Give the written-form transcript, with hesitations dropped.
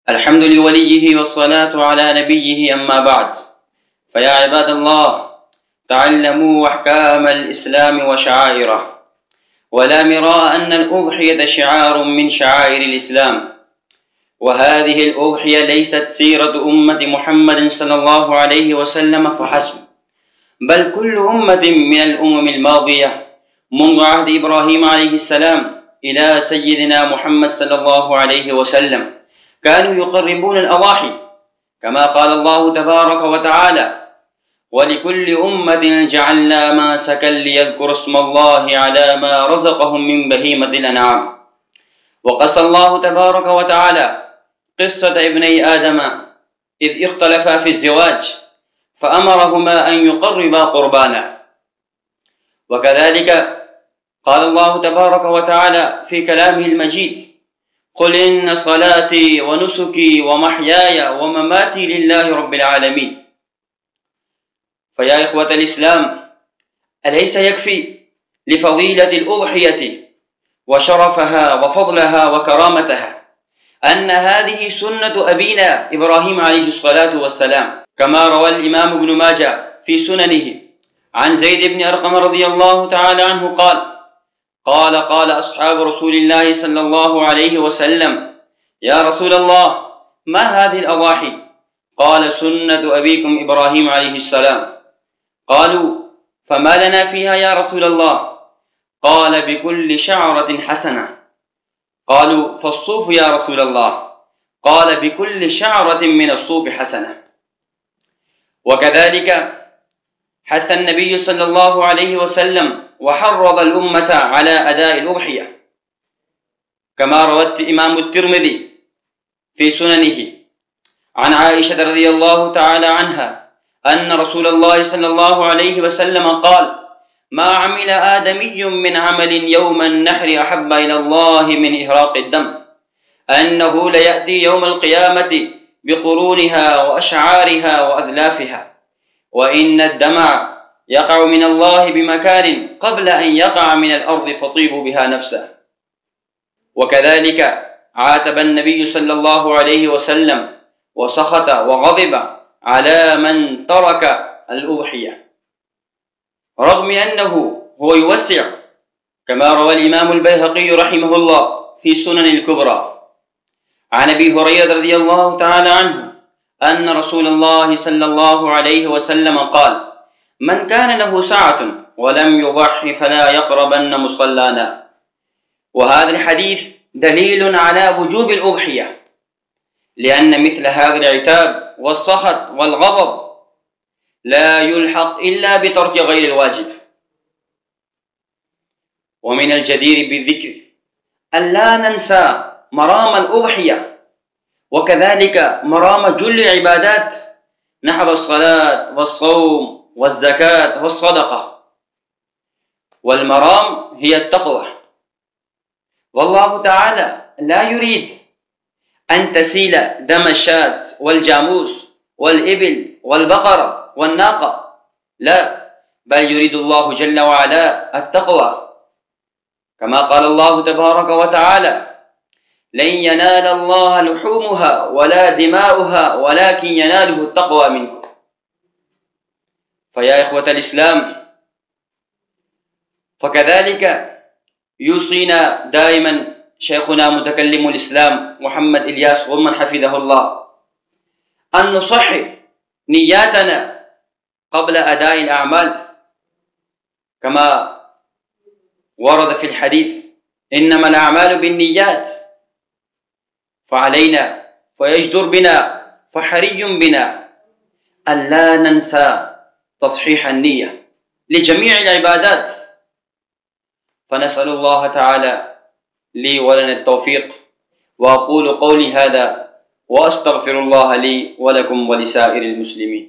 الحمد لوليه والصلاة على نبيه أما بعد. فيا عباد الله، تعلموا أحكام الإسلام وشعائره، ولا مراء أن الأضحية شعار من شعائر الإسلام، وهذه الأضحية ليست سيرة أمة محمد صلى الله عليه وسلم فحسب، بل كل أمة من الأمم الماضية منذ عهد إبراهيم عليه السلام إلى سيدنا محمد صلى الله عليه وسلم كانوا يقربون الأضاحي، كما قال الله تبارك وتعالى: ولكل أمة جعلنا منسكا ليذكروا اسم الله على ما رزقهم من بهيمة الأنعام. وقص الله تبارك وتعالى قصة ابني آدم إذ اختلفا في الزواج فأمرهما أن يقربا قربانا. وكذلك قال الله تبارك وتعالى في كلامه المجيد: قل إن صلاتي ونسكي ومحياي ومماتي لله رب العالمين. فيا إخوة الإسلام، أليس يكفي لفضيلة الأضحية وشرفها وفضلها وكرامتها أن هذه سنة أبينا إبراهيم عليه الصلاة والسلام، كما روى الإمام ابن ماجه في سننه عن زيد بن أرقم رضي الله تعالى عنه قال أصحاب رسول الله صلى الله عليه وسلم: يا رسول الله، ما هذه الأضاحي؟ قال: سنة أبيكم إبراهيم عليه السلام. قالوا: فما لنا فيها يا رسول الله؟ قال: بكل شعرة حسنة. قالوا: فالصوف يا رسول الله؟ قال: بكل شعرة من الصوف حسنة. وكذلك حث النبي صلى الله عليه وسلم وحرض الأمة على أداء الأضحية، كما روى الإمام الترمذي في سننه عن عائشة رضي الله تعالى عنها أن رسول الله صلى الله عليه وسلم قال: ما عمل آدمي من عمل يوم النحر أحب إلى الله من إهراق الدم، أنه ليأتي يوم القيامة بقرونها وأشعارها وأذلافها، وإن الدمع يقع من الله بمكان قبل أن يقع من الأرض فطيب بها نفسه. وكذلك عاتب النبي صلى الله عليه وسلم وسخط وغضب على من ترك الأضحية، رغم أنه هو يوسع، كما روى الإمام البيهقي رحمه الله في سنن الكبرى عن أبي هريرة رضي الله تعالى عنه أن رسول الله صلى الله عليه وسلم قال: من كان له سعة ولم يضح فلا يقربن مصلانا. وهذا الحديث دليل على وجوب الأضحية، لأن مثل هذا العتاب والسخط والغضب لا يلحق إلا بترك غير الواجب. ومن الجدير بالذكر أن لا ننسى مرام الأضحية، وكذلك مرام جل العبادات نحو الصلاة والصوم والزكاة والصدقة. والمرام هي التقوى، والله تعالى لا يريد أن تسيل دم الشاة والجاموس والإبل والبقرة والناقة، لا، بل يريد الله جل وعلا التقوى، كما قال الله تبارك وتعالى: لن ينال الله لحومها ولا دماؤها ولكن يناله التقوى منكم. فيا إخوة الإسلام، فكذلك يوصينا دائما شيخنا متكلم الإسلام محمد إلياس غمن حفظه الله أن نصحح نياتنا قبل أداء الأعمال، كما ورد في الحديث: إنما الأعمال بالنيات. فعلينا فيجدر بنا فحري بنا أن لا ننسى تصحيح النية لجميع العبادات. فنسأل الله تعالى لي ولنا التوفيق، وأقول قولي هذا وأستغفر الله لي ولكم ولسائر المسلمين.